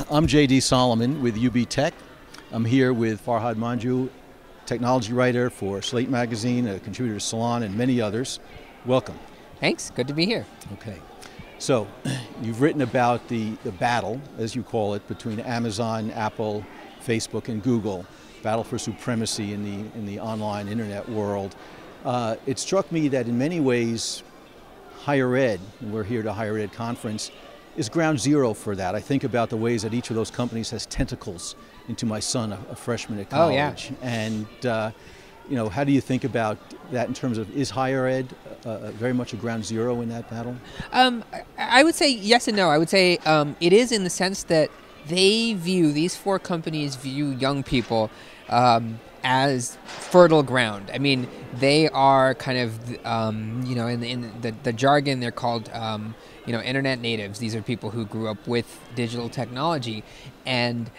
I'm J.D. Solomon with UB Tech. I'm here with Farhad Manjoo, technology writer for Slate Magazine, a contributor to Salon, and many others. Welcome. Thanks. Good to be here. Okay. So, you've written about the battle, as you call it, between Amazon, Apple, Facebook, and Google, battle for supremacy in the online internet world. It struck me that in many ways, higher ed, and we're here at a higher ed conference, is ground zero for that. I think about the ways that each of those companies has tentacles into my son, a freshman at college. Oh, yeah. And how do you think about that in terms of, is higher ed very much a ground zero in that battle? I would say yes and no. I would say it is in the sense that these four companies view young people as fertile ground. I mean, they are kind of, in the jargon, they're called, internet natives. These are people who grew up with digital technology, and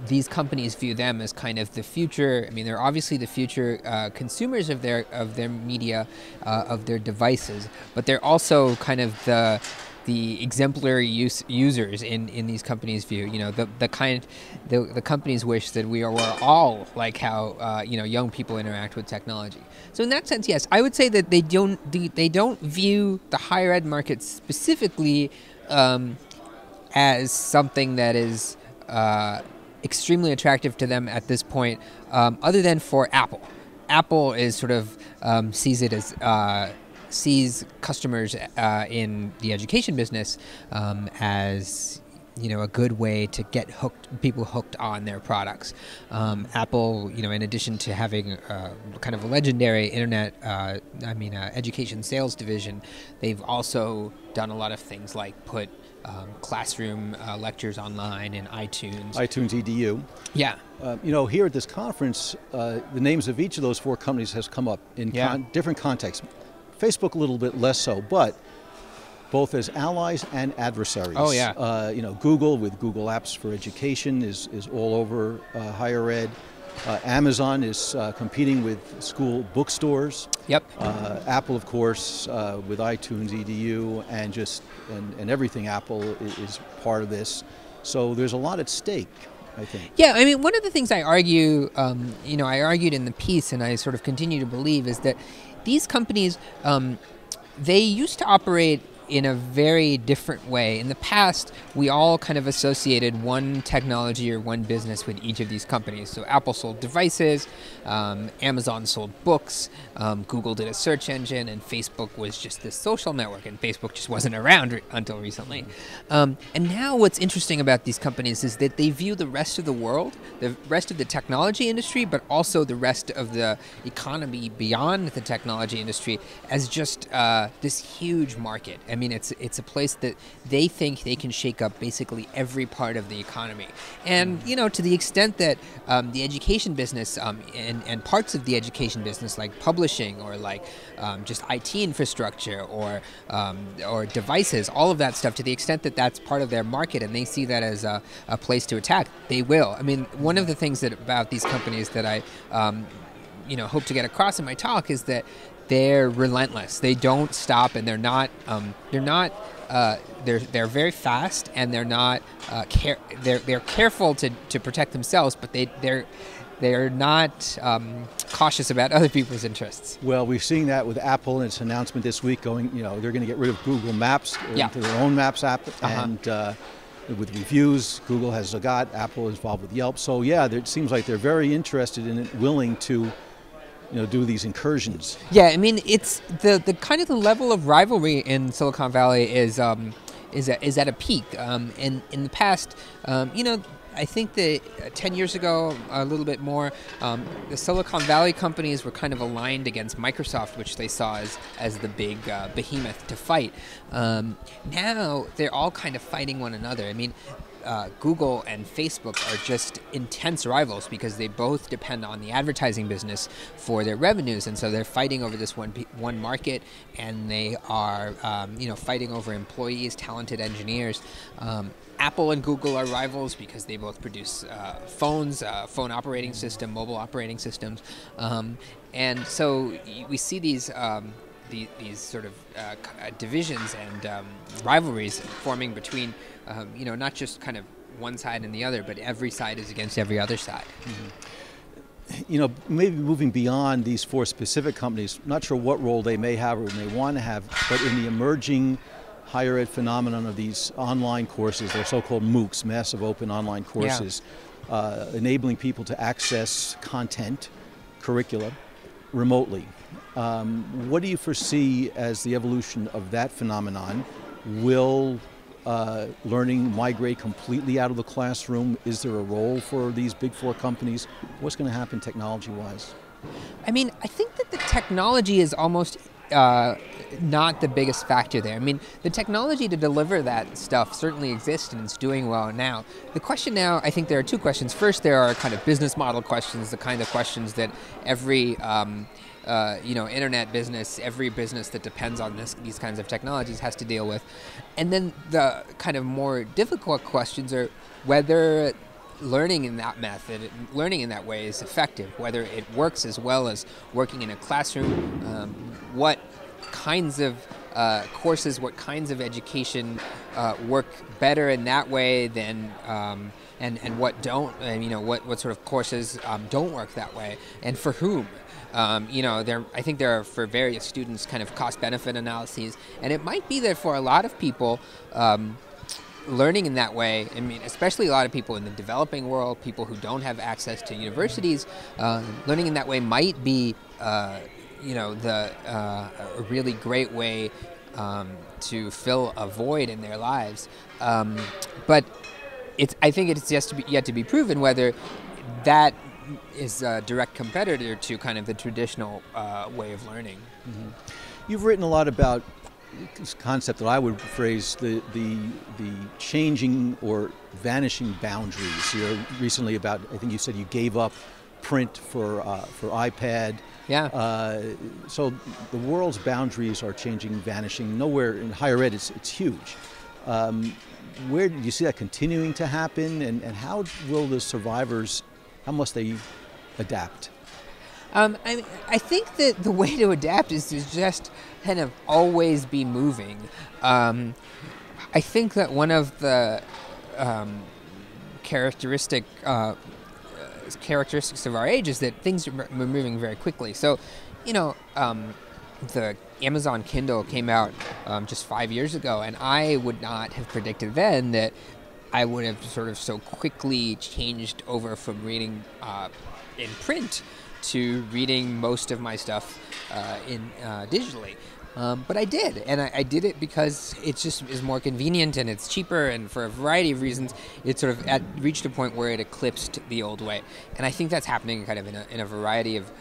these companies view them as kind of the future. I mean, they're obviously the future consumers of their media, of their devices, but they're also kind of the exemplary users in these companies' view. The companies wish that we were all like how young people interact with technology. So in that sense, yes, I would say that they don't view the higher ed market specifically as something that is extremely attractive to them at this point, other than for Apple. Apple is sort of sees customers in the education business as a good way to get people hooked on their products. Apple, in addition to having kind of a legendary internet, education sales division, they've also done a lot of things like put classroom lectures online in iTunes. iTunes EDU. Yeah. Here at this conference, the names of each of those four companies has come up in different contexts. Facebook a little bit less so, but both as allies and adversaries. Oh, yeah. Google with Google Apps for Education is all over higher ed. Amazon is competing with school bookstores. Yep. Apple, of course, with iTunes EDU and everything Apple is part of this. So there's a lot at stake, I think. Yeah, I mean, one of the things I argue, I argued in the piece, and I sort of continue to believe, is that these companies, they used to operate in a very different way. In the past, we all kind of associated one technology or one business with each of these companies. So Apple sold devices, Amazon sold books, Google did a search engine, and Facebook was just this social network, and Facebook just wasn't around until recently. And now what's interesting about these companies is that they view the rest of the world, the rest of the technology industry, but also the rest of the economy beyond the technology industry as just this huge market. I mean, it's a place that they think they can shake up basically every part of the economy. And, to the extent that the education business and parts of the education business, like publishing or like just IT infrastructure or devices, all of that stuff, to the extent that that's part of their market and they see that as a place to attack, they will. I mean, one of the things about these companies that I hope to get across in my talk is that they're relentless. They don't stop, and they're very fast, and they're not they're careful to protect themselves, but they're not cautious about other people's interests. Well, we've seen that with Apple and its announcement this week they're going to get rid of Google Maps into their own Maps app, and with reviews, Google has Zagat, Apple is involved with Yelp. So yeah, it seems like they're very interested in it, willing to do these incursions. Yeah, I mean, it's the kind of the level of rivalry in Silicon Valley is at a peak. And in the past, I think that 10 years ago, a little bit more, the Silicon Valley companies were kind of aligned against Microsoft, which they saw as the big behemoth to fight. Now they're all kind of fighting one another. I mean, Google and Facebook are just intense rivals because they both depend on the advertising business for their revenues, and so they're fighting over this one market, and they are fighting over employees, talented engineers. Apple and Google are rivals because they both produce phones, phone operating system, mobile operating systems, and so we see these sort of divisions and rivalries forming between not just kind of one side and the other, but every side is against every other side. You know, maybe moving beyond these four specific companies, not sure what role they may have or may want to have, but in the emerging higher ed phenomenon of these online courses, they're so-called MOOCs, massive open online courses, enabling people to access content, curricula, remotely. What do you foresee as the evolution of that phenomenon? Will learning migrate completely out of the classroom? Is there a role for these big four companies? What's going to happen technology-wise? I mean, I think that the technology is almost not the biggest factor there. I mean, the technology to deliver that stuff certainly exists and it's doing well now. The question now, I think there are two questions. First, there are kind of business model questions, the kind of questions that every internet business, every business that depends on these kinds of technologies has to deal with. And then the kind of more difficult questions are whether learning in that method, learning in that way is effective, whether it works as well as working in a classroom, what kinds of courses, what kinds of education work better in that way than and what don't, and what sort of courses don't work that way, and for whom. I think there are, for various students, kind of cost-benefit analyses, and it might be that for a lot of people, learning in that way, I mean, especially a lot of people in the developing world, people who don't have access to universities, learning in that way might be, a really great way to fill a void in their lives. But I think it's yet to be proven whether that is a direct competitor to kind of the traditional way of learning. Mm-hmm. You've written a lot about this concept that I would phrase the changing or vanishing boundaries. Recently about, I think you said you gave up print for iPad. Yeah. So the world's boundaries are changing, vanishing. Nowhere in higher ed, it's huge. Where do you see that continuing to happen, and how will the survivors, how must they adapt? I think that the way to adapt is to just kind of always be moving. I think that one of the characteristics of our age is that things are moving very quickly. So, the Amazon Kindle came out just 5 years ago, and I would not have predicted then that I would have sort of so quickly changed over from reading in print to reading most of my stuff digitally. But I did, and I did it because it just is more convenient and it's cheaper, and for a variety of reasons, it sort of reached a point where it eclipsed the old way. And I think that's happening kind of in a variety of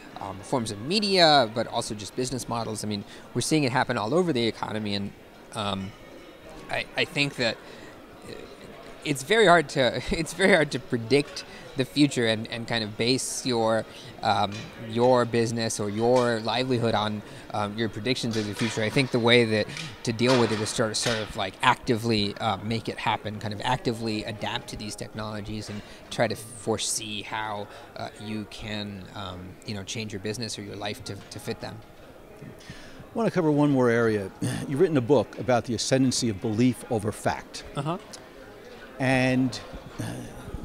forms of media, but also just business models. I mean, we're seeing it happen all over the economy, and I think that it's very hard to predict the future and kind of base your business or your livelihood on your predictions of the future. I think the way that to deal with it is sort of like actively make it happen, kind of actively adapt to these technologies and try to foresee how you can change your business or your life to fit them. I want to cover one more area. You've written a book about the ascendancy of belief over fact. Uh-huh. And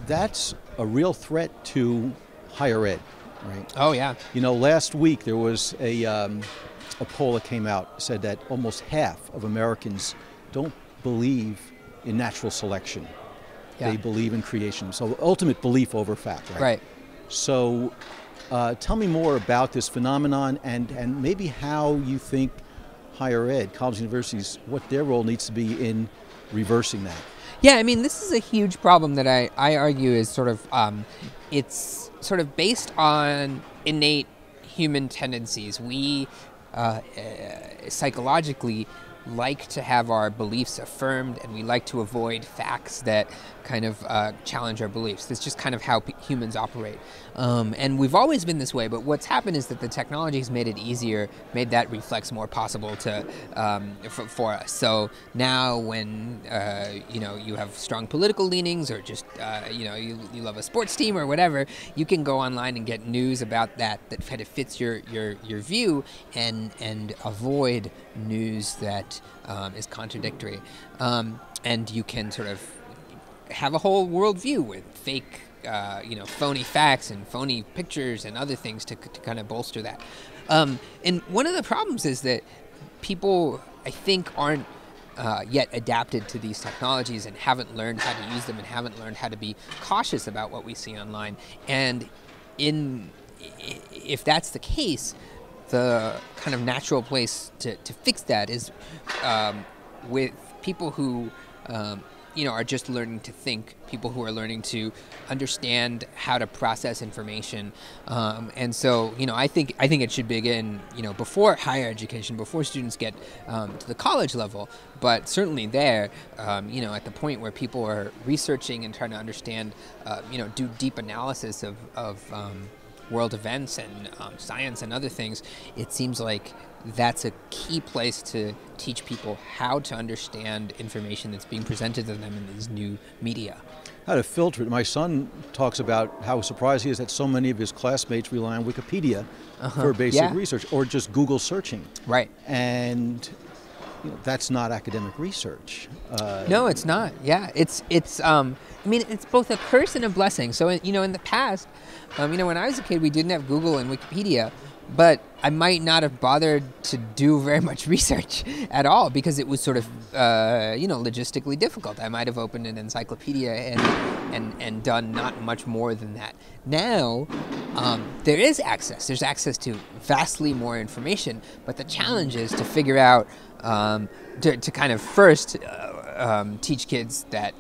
that's a real threat to higher ed, right? Oh, yeah. Last week there was a poll that came out, said that almost half of Americans don't believe in natural selection. Yeah. They believe in creation. So ultimate belief over fact, right? Right. So tell me more about this phenomenon and maybe how you think higher ed, college universities, what their role needs to be in reversing that. Yeah, I mean, this is a huge problem that I argue is sort of, it's sort of based on innate human tendencies. We psychologically like to have our beliefs affirmed, and we like to avoid facts that kind of challenge our beliefs. That's just kind of how humans operate. And we've always been this way, but what's happened is that the technology has made it easier, made that reflex more possible for us. So now when you have strong political leanings, or just you love a sports team or whatever, you can go online and get news about that kind of fits your view, and avoid news that is contradictory. And you can sort of have a whole worldview with fake, phony facts and phony pictures and other things to kind of bolster that. And one of the problems is that people, I think, aren't yet adapted to these technologies and haven't learned how to use them and haven't learned how to be cautious about what we see online. And if that's the case, the kind of natural place to fix that is with people who are just learning to think, people who are learning to understand how to process information, and so I think it should begin before higher education, before students get to the college level, but certainly there, at the point where people are researching and trying to understand, do deep analysis of world events and science and other things. It seems like that's a key place to teach people how to understand information that's being presented to them in these new media. How to filter it. My son talks about how surprised he is that so many of his classmates rely on Wikipedia for basic research, or just Google searching. Right. And that's not academic research. No, it's not. Yeah, it's both a curse and a blessing. So in the past, when I was a kid, we didn't have Google and Wikipedia, but I might not have bothered to do very much research at all because it was sort of logistically difficult. I might have opened an encyclopedia and done not much more than that. Now there is access. There's access to vastly more information, but the challenge is to figure out to kind of first teach kids that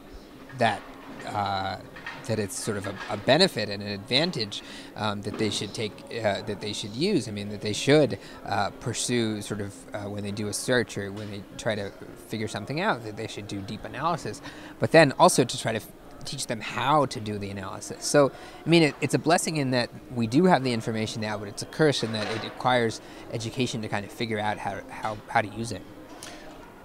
it's sort of a benefit and an advantage that they should take, that they should use. I mean, that they should pursue sort of when they do a search or when they try to figure something out, that they should do deep analysis. But then also to try to teach them how to do the analysis. So, I mean, it's a blessing in that we do have the information now, but it's a curse in that it requires education to kind of figure out how to use it.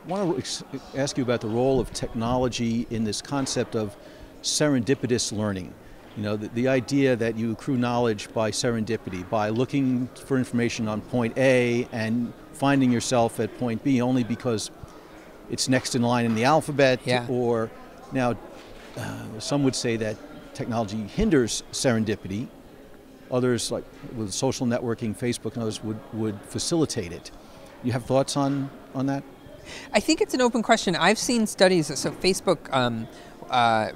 I want to ask you about the role of technology in this concept of serendipitous learning. The idea that you accrue knowledge by serendipity, by looking for information on point A and finding yourself at point B only because it's next in line in the alphabet. Yeah. Or now, some would say that technology hinders serendipity. Others, like with social networking, Facebook and others, would facilitate it. You have thoughts on that? I think it's an open question. I've seen studies. So Facebook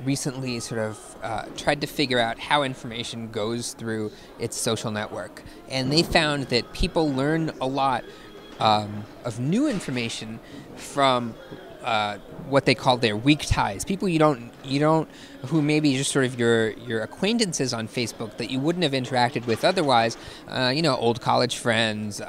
recently sort of tried to figure out how information goes through its social network, and they found that people learn a lot of new information from what they call their weak ties. People you don't who maybe just sort of your acquaintances on Facebook that you wouldn't have interacted with otherwise. Old college friends.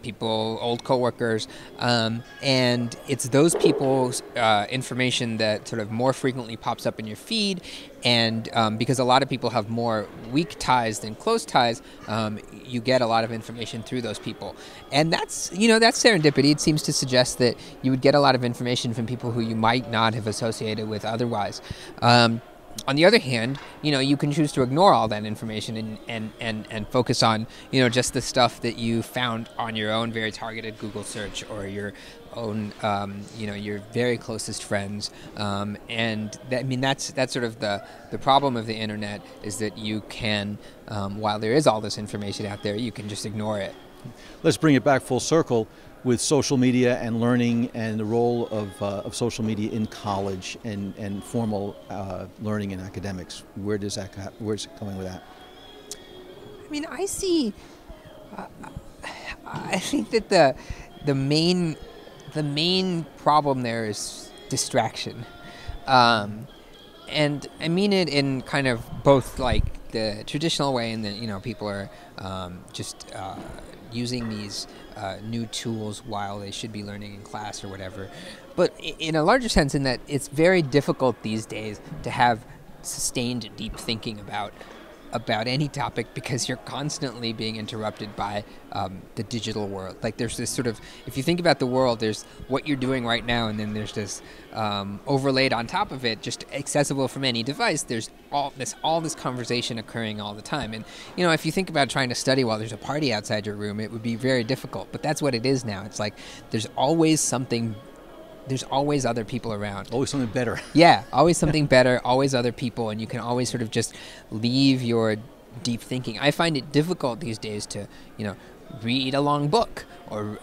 People, old coworkers, and it's those people's information that sort of more frequently pops up in your feed, and because a lot of people have more weak ties than close ties, you get a lot of information through those people, and that's serendipity. It seems to suggest that you would get a lot of information from people who you might not have associated with otherwise. On the other hand, you can choose to ignore all that information and focus on, just the stuff that you found on your own very targeted Google search or your own, your very closest friends. And that's sort of the problem of the internet is that you can, while there is all this information out there, you can just ignore it. Let's bring it back full circle with social media and learning and the role of social media in college and formal learning and academics. Where's it coming with that? I mean, I think that the main problem there is distraction, and I mean it in kind of both like the traditional way, and that people are just using these new tools while they should be learning in class or whatever. But in a larger sense, in that it's very difficult these days to have sustained deep thinking about any topic because you're constantly being interrupted by the digital world. Like there's this sort of, if you think about the world, there's what you're doing right now, and then there's this overlaid on top of it, just accessible from any device. There's all this conversation occurring all the time. And if you think about trying to study while there's a party outside your room, it would be very difficult. But that's what it is now. It's like there's always something there's always other people around. Always something better. Yeah, always something better, always other people, and you can always sort of just leave your deep thinking. I find it difficult these days to, read a long book or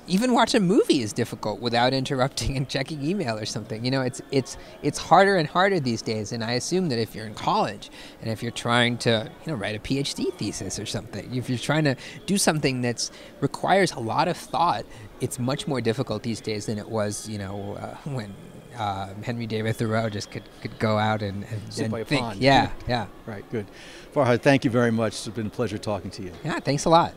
even watch a movie is difficult without interrupting and checking email or something. It's harder and harder these days, and I assume that if you're in college and if you're trying to write a PhD thesis or something, if you're trying to do something that requires a lot of thought, it's much more difficult these days than it was when Henry David Thoreau just could go out and sit by a think. pond. Yeah. Right, good. Farhad, thank you very much. It's been a pleasure talking to you. Yeah, thanks a lot.